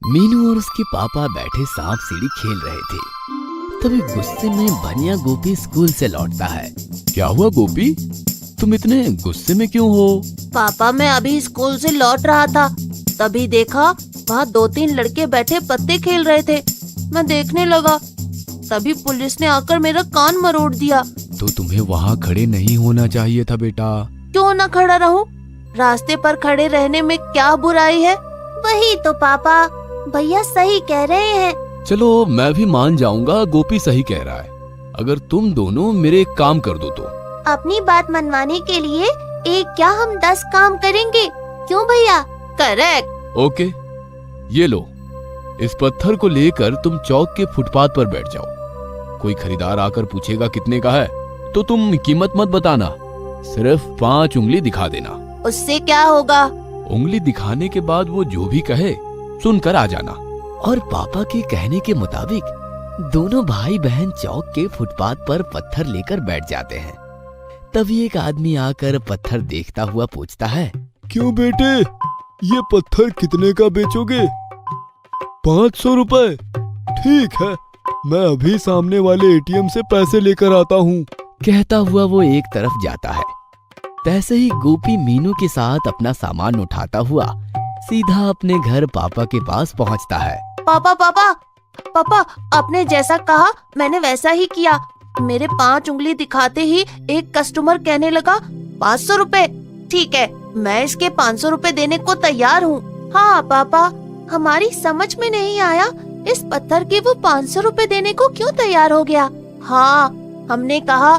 मीनू और उसके पापा बैठे सांप सीढ़ी खेल रहे थे। तभी गुस्से में बनिया गोपी स्कूल से लौटता है। क्या हुआ गोपी, तुम इतने गुस्से में क्यों हो? पापा, मैं अभी स्कूल से लौट रहा था, तभी देखा वहाँ 2-3 लड़के बैठे पत्ते खेल रहे थे। मैं देखने लगा, तभी पुलिस ने आकर मेरा कान मरोड़ दिया। तो तुम्हें वहाँ खड़े नहीं होना चाहिए था बेटा। क्यों ना खड़ा रहूं? रास्ते पर खड़े रहने में क्या बुराई है? वही तो पापा, भैया सही कह रहे हैं। चलो मैं भी मान जाऊंगा गोपी सही कह रहा है, अगर तुम दोनों मेरे एक काम कर दो तो। अपनी बात मनवाने के लिए एक क्या हम 10 काम करेंगे, क्यों भैया? करेक्ट। ओके, ये लो, इस पत्थर को लेकर तुम चौक के फुटपाथ पर बैठ जाओ। कोई खरीदार आकर पूछेगा कितने का है तो तुम कीमत मत बताना, सिर्फ 5 उंगली दिखा देना। उससे क्या होगा? उंगली दिखाने के बाद वो जो भी कहे सुनकर आ जाना। और पापा के कहने के मुताबिक दोनों भाई बहन चौक के फुटपाथ पर पत्थर लेकर बैठ जाते हैं। तभी एक आदमी आकर पत्थर देखता हुआ पूछता है, क्यों बेटे, ये पत्थर कितने का बेचोगे? 500 रुपए। ठीक है, मैं अभी सामने वाले एटीएम से पैसे लेकर आता हूँ। कहता हुआ वो एक तरफ जाता है। तैसे ही गोपी मीनू के साथ अपना सामान उठाता हुआ सीधा अपने घर पापा के पास पहुँचता है। पापा पापा पापा, आपने जैसा कहा मैंने वैसा ही किया। मेरे 5 उंगली दिखाते ही एक कस्टमर कहने लगा 500 रुपए। ठीक है, मैं इसके 500 रुपए देने को तैयार हूँ। हाँ पापा, हमारी समझ में नहीं आया इस पत्थर के वो 500 रुपए देने को क्यों तैयार हो गया। हाँ, हमने कहा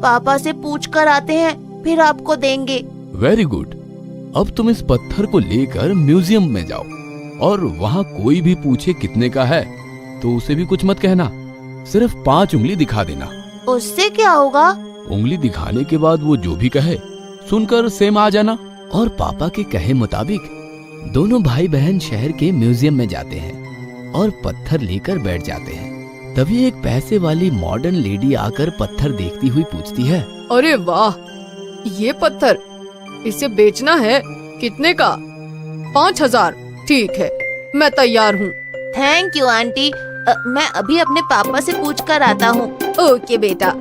पापा से पूछ कर आते हैं, फिर आपको देंगे। वेरी गुड, अब तुम इस पत्थर को लेकर म्यूजियम में जाओ और वहाँ कोई भी पूछे कितने का है तो उसे भी कुछ मत कहना, सिर्फ 5 उंगली दिखा देना। उससे क्या होगा? उंगली दिखाने के बाद वो जो भी कहे सुनकर सेम आ जाना। और पापा के कहे मुताबिक दोनों भाई बहन शहर के म्यूजियम में जाते हैं और पत्थर लेकर बैठ जाते हैं। तभी एक पैसे वाली मॉडर्न लेडी आकर पत्थर देखती हुई पूछती है, अरे वाह, ये पत्थर इसे बेचना है, कितने का? 5000। ठीक है, मैं तैयार हूँ। थैंक यू आंटी, मैं अभी अपने पापा से पूछ कर आता हूँ। ओके बेटा,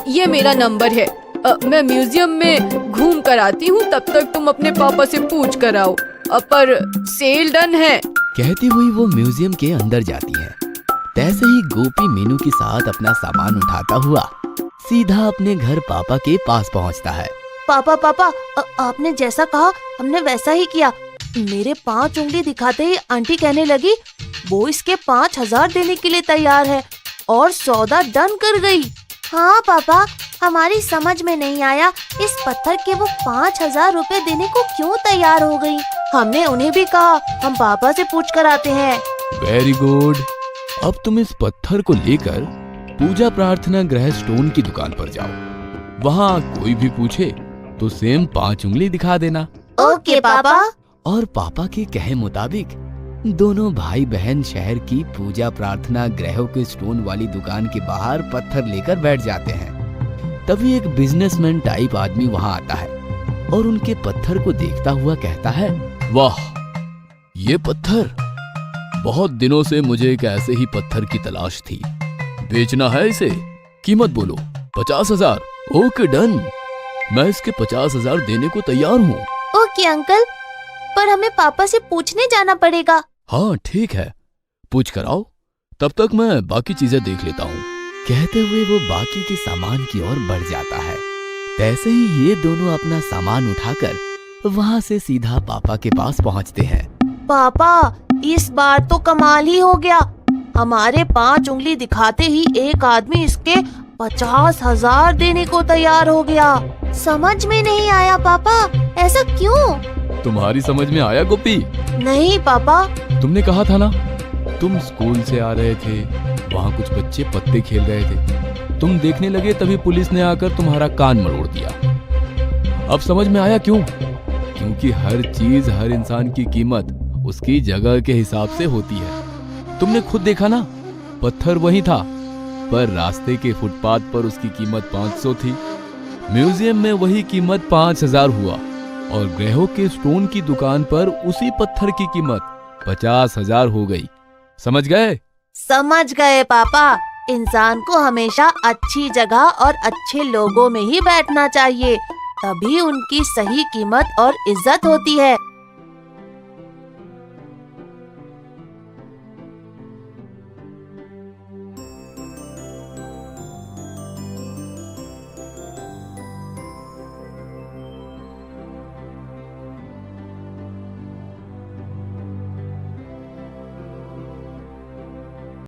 ये मेरा नंबर है। मैं म्यूजियम में घूम कर आती हूँ, तब तक तुम अपने पापा से पूछ कर आओ। पर सेल डन है। कहती हुई वो म्यूजियम के अंदर जाती है। तैसे ही गोपी मीनू के साथ अपना सामान उठाता हुआ सीधा अपने घर पापा के पास पहुँचता है। पापा पापा, आपने जैसा कहा हमने वैसा ही किया। मेरे 5 उंगली दिखाते ही आंटी कहने लगी वो इसके 5000 देने के लिए तैयार है और सौदा डन कर गई। हाँ पापा, हमारी समझ में नहीं आया इस पत्थर के वो 5000 रुपए देने को क्यों तैयार हो गई। हमने उन्हें भी कहा हम पापा से पूछ कर आते हैं। वेरी गुड, अब तुम इस पत्थर को लेकर पूजा प्रार्थना ग्रह स्टोन की दुकान पर जाओ। वहाँ कोई भी पूछे तो सेम 5 उंगली दिखा देना। ओके पापा। और पापा के कहे मुताबिक दोनों भाई बहन शहर की पूजा प्रार्थना ग्रहों के स्टोन वाली दुकान के बाहर पत्थर लेकर बैठ जाते हैं। तभी एक बिजनेसमैन टाइप आदमी वहां आता है और उनके पत्थर को देखता हुआ कहता है, वाह, ये पत्थर, बहुत दिनों से मुझे एक ऐसे ही पत्थर की तलाश थी। बेचना है इसे? कीमत बोलो। 50,000। ओके डन, मैं इसके 50,000 देने को तैयार हूँ। ओके अंकल, पर हमें पापा से पूछने जाना पड़ेगा। हाँ ठीक है, पूछ कर आओ, तब तक मैं बाकी चीजें देख लेता हूँ। कहते हुए वो बाकी के सामान की ओर बढ़ जाता है। तैसे ही ये दोनों अपना सामान उठाकर वहाँ से सीधा पापा के पास पहुँचते हैं। पापा, इस बार तो कमाल ही हो गया। हमारे 5 उंगली दिखाते ही एक आदमी इसके 50,000 देने को तैयार हो गया। समझ में नहीं आया पापा, ऐसा क्यों? तुम्हारी समझ में आया गोपी? नहीं पापा। तुमने कहा था ना, तुम स्कूल से आ रहे थे, वहाँ कुछ बच्चे पत्ते खेल रहे थे, तुम देखने लगे, तभी पुलिस ने आकर तुम्हारा कान मरोड़ दिया। अब समझ में आया क्यों? क्योंकि हर चीज, हर इंसान की कीमत उसकी जगह के हिसाब से होती है। तुमने खुद देखा ना, पत्थर वही था, पर रास्ते के फुटपाथ पर उसकी कीमत 500 थी। म्यूजियम में वही कीमत 5000 हुआ और ग्रहों के स्टोन की दुकान पर उसी पत्थर की कीमत 50,000 हो गई। समझ गए? समझ गए पापा। इंसान को हमेशा अच्छी जगह और अच्छे लोगों में ही बैठना चाहिए, तभी उनकी सही कीमत और इज्जत होती है।